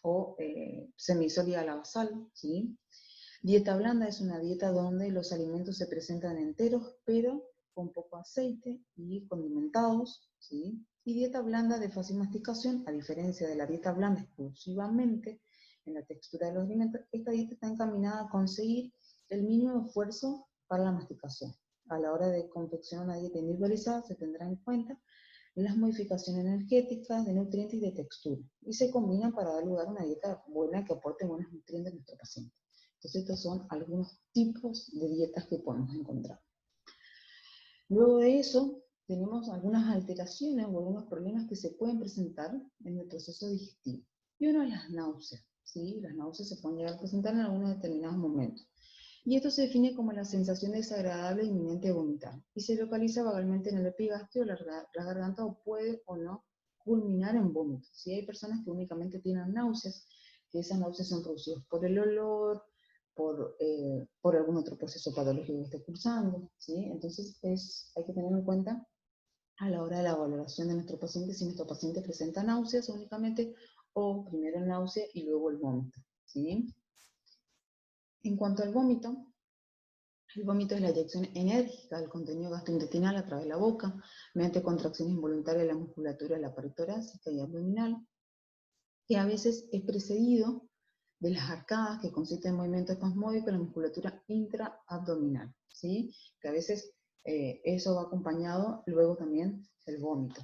o semisólida a la basal, ¿sí? Dieta blanda es una dieta donde los alimentos se presentan enteros, pero con poco aceite y condimentados, ¿sí? Y dieta blanda de fácil masticación, a diferencia de la dieta blanda exclusivamente en la textura de los alimentos, esta dieta está encaminada a conseguir el mínimo esfuerzo para la masticación. A la hora de confeccionar una dieta individualizada se tendrá en cuenta las modificaciones energéticas, de nutrientes y de textura, y se combinan para dar lugar a una dieta buena que aporte buenos nutrientes a nuestro paciente. Entonces estos son algunos tipos de dietas que podemos encontrar. Luego de eso, tenemos algunas alteraciones o algunos problemas que se pueden presentar en el proceso digestivo. Y uno es las náuseas, ¿sí? Las náuseas se pueden llegar a presentar en algunos determinados momentos. Y esto se define como la sensación desagradable e inminente de vomitar. Y se localiza vagalmente en el epigastrio, la garganta, o puede o no culminar en vómito. Si hay personas que únicamente tienen náuseas, que esas náuseas son producidas por el olor, por algún otro proceso patológico que esté cursando, ¿sí? Entonces hay que tener en cuenta a la hora de la valoración de nuestro paciente, si nuestro paciente presenta náuseas únicamente, o primero el náusea y luego el vómito, ¿sí? En cuanto al vómito, el vómito es la eyección enérgica del contenido gastrointestinal a través de la boca, mediante contracciones involuntarias de la musculatura de la pared torácica y abdominal, que a veces es precedido de las arcadas, que consisten en movimiento espasmódico de la musculatura intraabdominal, ¿sí? Que a veces eso va acompañado luego también del vómito.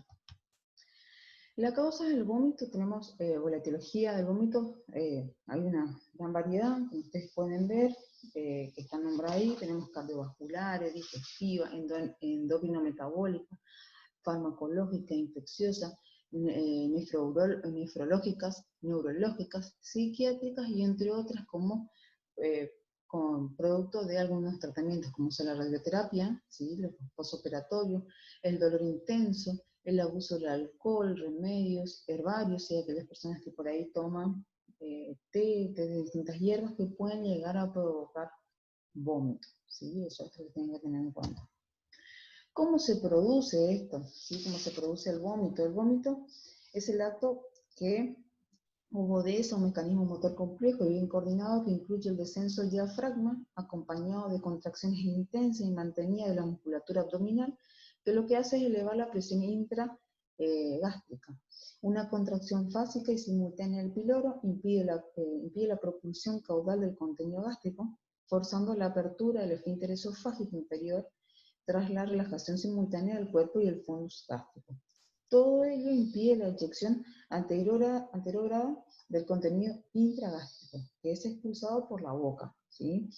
La causa del vómito, tenemos, o la etiología del vómito, hay una gran variedad, como ustedes pueden ver, que están nombradas ahí. Tenemos cardiovasculares, digestiva, endocrino-metabólica, farmacológica, infecciosa, nefrológicas, neurológicas, psiquiátricas, y entre otras, como con producto de algunos tratamientos, como son la radioterapia, ¿sí? Los postoperatorios, el dolor intenso, el abuso del alcohol, remedios, herbarios, y aquellas personas que por ahí toman té de distintas hierbas que pueden llegar a provocar vómito, ¿sí? Eso es lo que tienen que tener en cuenta. ¿Cómo se produce esto? ¿Sí? ¿Cómo se produce el vómito? El vómito es el acto que obedece a un mecanismo motor complejo y bien coordinado que incluye el descenso del diafragma, acompañado de contracciones intensas y mantenidas de la musculatura abdominal, que lo que hace es elevar la presión intragástrica. Una contracción fásica y simultánea del píloro impide la propulsión caudal del contenido gástrico, forzando la apertura del esfínter esofágico inferior tras la relajación simultánea del cuerpo y el fundus gástrico. Todo ello impide la eyección anterograda del contenido intragástrico, que es expulsado por la boca, ¿sí?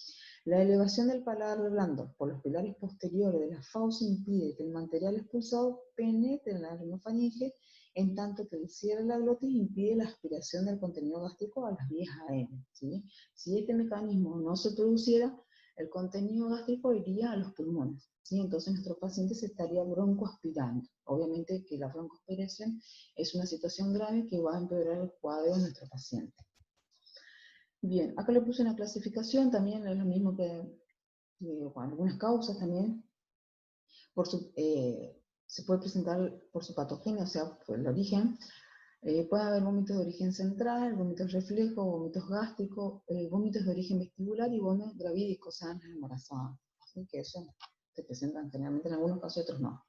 La elevación del paladar blando por los pilares posteriores de la fauce impide que el material expulsado penetre en la rinofaringe en tanto que el cierre de la glotis impide la aspiración del contenido gástrico a las vías AM, ¿sí? Si este mecanismo no se produciera, el contenido gástrico iría a los pulmones, ¿sí? Entonces nuestro paciente se estaría broncoaspirando. Obviamente que la broncoaspiración es una situación grave que va a empeorar el cuadro de nuestro paciente. Bien, acá le puse una clasificación, también es lo mismo que algunas causas también. Se puede presentar por su patogenia, o sea, por el origen. Puede haber vómitos de origen central, vómitos reflejo, vómitos gástricos, vómitos de origen vestibular y vómitos gravídicos, o sea, en las embarazadas. Así que eso se presentan generalmente en algunos casos y otros no.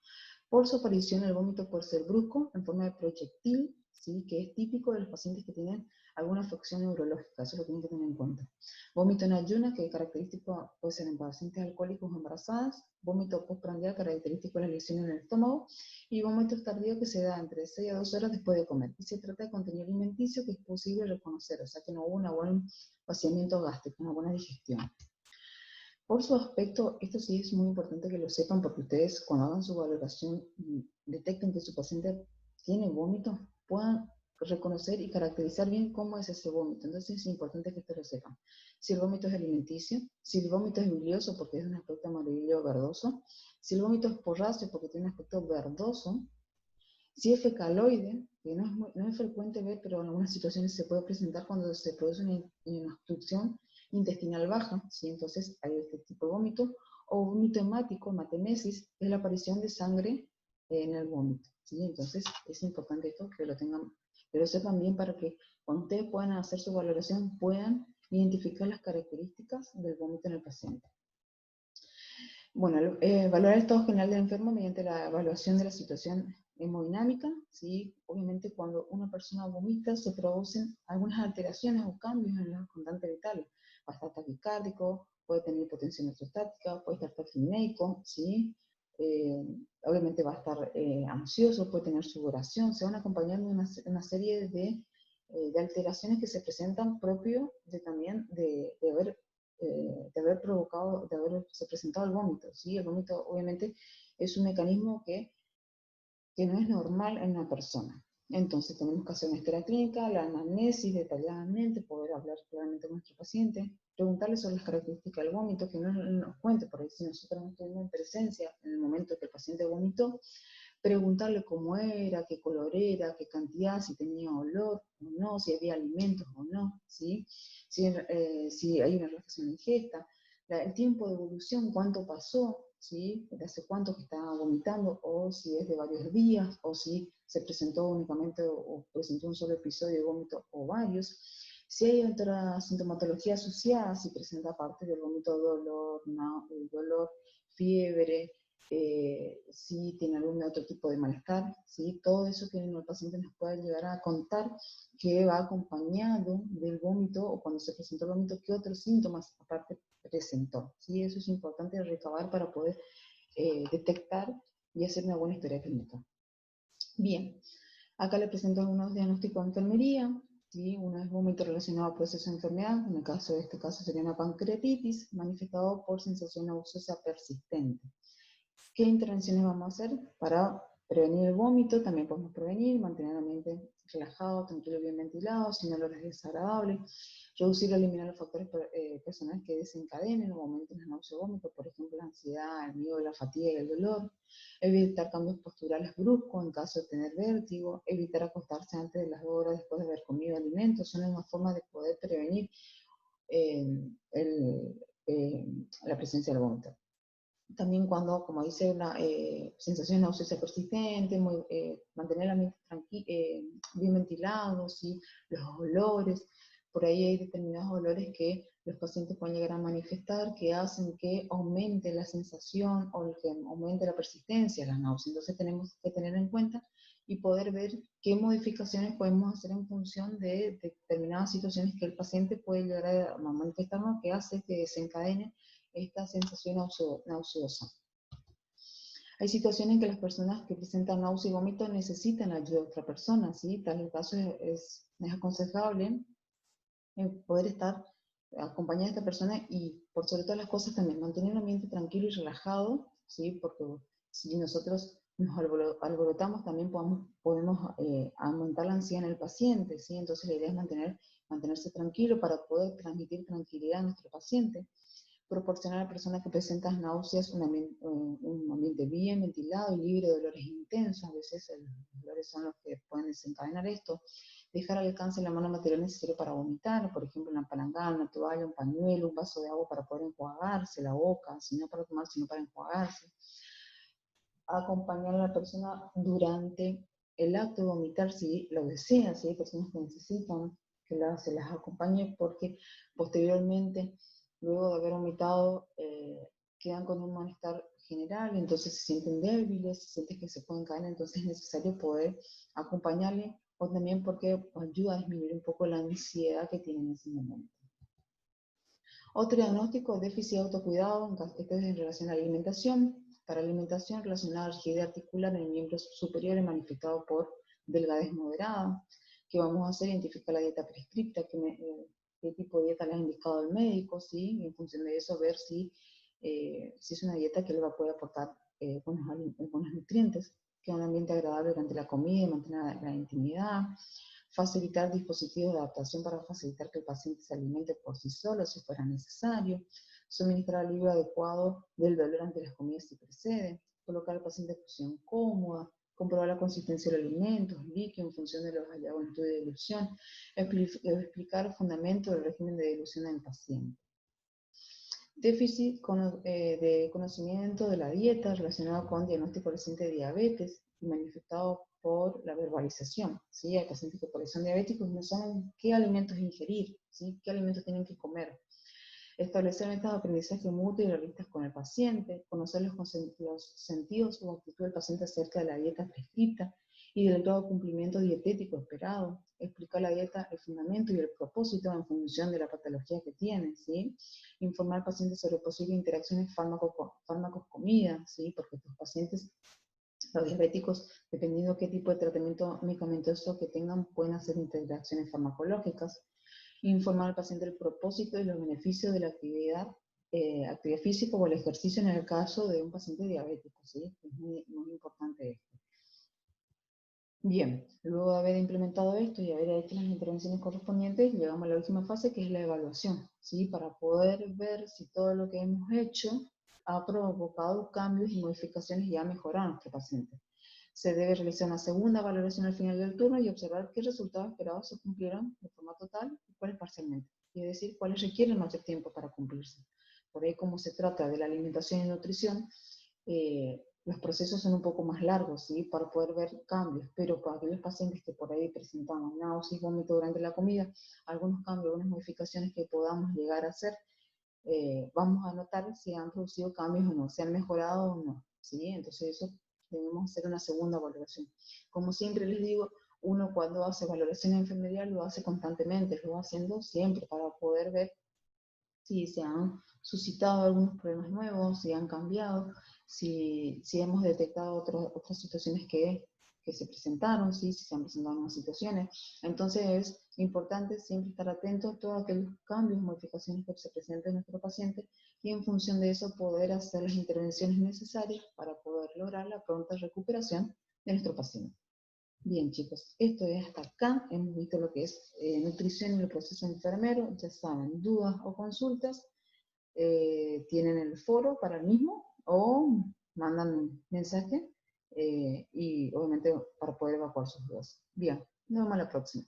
Por su aparición, el vómito puede ser brusco, en forma de proyectil, ¿sí? Que es típico de los pacientes que tienen alguna afección neurológica, eso lo tienen que tener en cuenta. Vómito en ayunas, que es característico, puede ser en pacientes alcohólicos o embarazadas. Vómito postprandial, característico de las lesiones en el estómago. Y vómito tardío, que se da entre 6 a 12 horas después de comer. Y se trata de contenido alimenticio que es posible reconocer, o sea que no hubo un buen vaciamiento gástrico, una buena digestión. Por su aspecto, esto sí es muy importante que lo sepan, porque ustedes cuando hagan su valoración y detecten que su paciente tiene vómito, puedan reconocer y caracterizar bien cómo es ese vómito. Entonces es importante que ustedes lo sepan. Si el vómito es alimenticio, si el vómito es bilioso porque es un aspecto amarillo verdoso, si el vómito es porráceo porque tiene un aspecto verdoso, si es fecaloide, que no es frecuente ver, pero en algunas situaciones se puede presentar cuando se produce una obstrucción intestinal baja, ¿sí? Entonces hay este tipo de vómito, o vómito hemático, hematemesis, es la aparición de sangre en el vómito, ¿sí? Entonces es importante esto que lo tengan, que lo sepan bien para que cuando ustedes puedan hacer su valoración puedan identificar las características del vómito en el paciente. Bueno, valorar el estado general del enfermo mediante la evaluación de la situación hemodinámica, ¿sí? Obviamente cuando una persona vomita se producen algunas alteraciones o cambios en los constantes vitales. Va a estar taquicárdico, puede tener hipotensión electrostática, puede estar taquipneico, ¿sí? Obviamente va a estar ansioso, puede tener sudoración, se van acompañando una serie de alteraciones que se presentan propio también de haber provocado, de haberse presentado el vómito, ¿sí? El vómito obviamente es un mecanismo que no es normal en una persona. Entonces tenemos que hacer una historia clínica, la anamnesis detalladamente, poder hablar claramente con nuestro paciente, preguntarle sobre las características del vómito, que no nos cuente, por ahí si nosotros no estuvimos en presencia en el momento que el paciente vomitó, preguntarle cómo era, qué color era, qué cantidad, si tenía olor o no, si había alimentos o no, ¿sí? Si hay una relajación en ingesta, el tiempo de evolución, cuánto pasó, ¿sí? De hace cuánto que estaba vomitando, o si es de varios días, o si se presentó únicamente o presentó un solo episodio de vómito o varios. Si hay otra sintomatología asociada, si presenta aparte del vómito dolor, fiebre, si tiene algún otro tipo de malestar, ¿sí? Todo eso que el paciente nos puede llegar a contar que va acompañado del vómito, o cuando se presentó el vómito, qué otros síntomas aparte presentó, ¿sí? Eso es importante recabar para poder detectar y hacer una buena historia clínica. Bien, acá le presento algunos diagnósticos de enfermería, ¿sí? Uno es vómito relacionado a proceso de enfermedad, en el caso de este caso sería una pancreatitis, manifestado por sensación nauseosa persistente. ¿Qué intervenciones vamos a hacer para prevenir el vómito? También podemos prevenir, mantener el ambiente relajado, tranquilo y bien ventilado, sin olores desagradables, reducir o eliminar los factores personales que desencadenen o aumenten las náuseas y vómitos, por ejemplo, la ansiedad, el miedo, la fatiga y el dolor, evitar cambios posturales bruscos en caso de tener vértigo, evitar acostarse antes de las 2 horas después de haber comido alimentos, son una forma de poder prevenir la presencia del vómito. También cuando, como dice, una sensación náusea persistente, mantener el ambiente bien ventilado, ¿sí? Los olores, por ahí hay determinados olores que los pacientes pueden llegar a manifestar que hacen que aumente la sensación o que aumente la persistencia de las náuseas. Entonces tenemos que tener en cuenta y poder ver qué modificaciones podemos hacer en función de determinadas situaciones que el paciente puede llegar a manifestarnos, que hace que desencadene esta sensación nauseosa. Hay situaciones en que las personas que presentan náusea y vómito necesitan la ayuda de otra persona, ¿sí? Tal caso es aconsejable poder estar acompañada de esta persona y, por sobre todas las cosas, también mantener un ambiente tranquilo y relajado, ¿sí? Porque si nosotros nos alborotamos, también podemos aumentar la ansiedad en el paciente, ¿sí? Entonces la idea es mantenerse tranquilo para poder transmitir tranquilidad a nuestro paciente, proporcionar a la persona que presenta náuseas un ambiente bien ventilado y libre de dolores intensos. A veces los dolores son los que pueden desencadenar esto. Dejar al alcance la mano material necesaria para vomitar, por ejemplo, una palangana, una toalla, un pañuelo, un vaso de agua para poder enjuagarse la boca, si no para tomar, sino para enjuagarse. Acompañar a la persona durante el acto de vomitar, si lo desea, si hay personas que necesitan que se las acompañe, porque posteriormente, luego de haber vomitado, quedan con un malestar general, entonces se sienten débiles, se sienten que se pueden caer, entonces es necesario poder acompañarle, o también porque ayuda a disminuir un poco la ansiedad que tienen en ese momento. Otro diagnóstico, déficit de autocuidado, este es en relación a la alimentación. Para alimentación relacionada a la rigidez articular en miembros superiores manifestado por delgadez moderada. ¿Qué vamos a hacer? Identificar la dieta prescripta, qué tipo de dieta le ha indicado el médico, ¿sí? Y en función de eso ver si es una dieta que le va a poder aportar buenos nutrientes, que un ambiente agradable durante la comida y mantener la intimidad. Facilitar dispositivos de adaptación para facilitar que el paciente se alimente por sí solo si fuera necesario. Suministrar alivio adecuado del dolor ante las comidas si precede. Colocar al paciente en posición cómoda. Comprobar la consistencia de los alimentos, líquidos en función de los hallazgos en estudio de dilución. Explicar el fundamento del régimen de dilución en el paciente. Déficit de conocimiento de la dieta relacionado con diagnóstico reciente de diabetes y manifestado por la verbalización, ¿sí? Hay pacientes que por eso son diabéticos y no saben qué alimentos ingerir, ¿sí? Qué alimentos tienen que comer. Establecer metas de aprendizaje mutuo y realistas con el paciente, conocer los sentidos o actitud del paciente acerca de la dieta prescrita y del grado de cumplimiento dietético esperado, explicar la dieta, el fundamento y el propósito en función de la patología que tiene, ¿sí? Informar al paciente sobre posibles interacciones fármacos-comida, ¿sí? Porque estos pacientes, los diabéticos, dependiendo qué tipo de tratamiento medicamentoso que tengan, pueden hacer interacciones farmacológicas. Informar al paciente el propósito y los beneficios de la actividad física o el ejercicio en el caso de un paciente diabético, ¿sí? Es muy importante esto. Bien, luego de haber implementado esto y haber hecho las intervenciones correspondientes, llegamos a la última fase, que es la evaluación, ¿sí? Para poder ver si todo lo que hemos hecho ha provocado cambios y modificaciones y ha mejorado a nuestro paciente. Se debe realizar una segunda valoración al final del turno y observar qué resultados esperados se cumplieron de forma total y cuáles parcialmente. Es decir, cuáles requieren mayor tiempo para cumplirse. Por ahí, como se trata de la alimentación y nutrición, los procesos son un poco más largos, ¿sí? Para poder ver cambios, pero para aquellos pacientes que por ahí presentaban náuseas y vómito durante la comida, algunos cambios, algunas modificaciones que podamos llegar a hacer, vamos a notar si han producido cambios o no, si han mejorado o no, ¿sí? Entonces eso debemos hacer una segunda valoración. Como siempre les digo, uno cuando hace valoración de enfermería lo hace constantemente, lo va haciendo siempre para poder ver si se han suscitado algunos problemas nuevos, si han cambiado, si hemos detectado otras situaciones que se presentaron, ¿sí? Si se han presentado nuevas situaciones. Entonces es importante siempre estar atento a todos aquellos cambios, modificaciones que se presenten en nuestro paciente y en función de eso poder hacer las intervenciones necesarias para poder lograr la pronta recuperación de nuestro paciente. Bien, chicos, esto es hasta acá. Hemos visto lo que es nutrición y el proceso enfermero. Ya saben, dudas o consultas, tienen el foro para el mismo o mandan un mensaje y obviamente para poder evacuar sus dudas. Bien, nos vemos la próxima.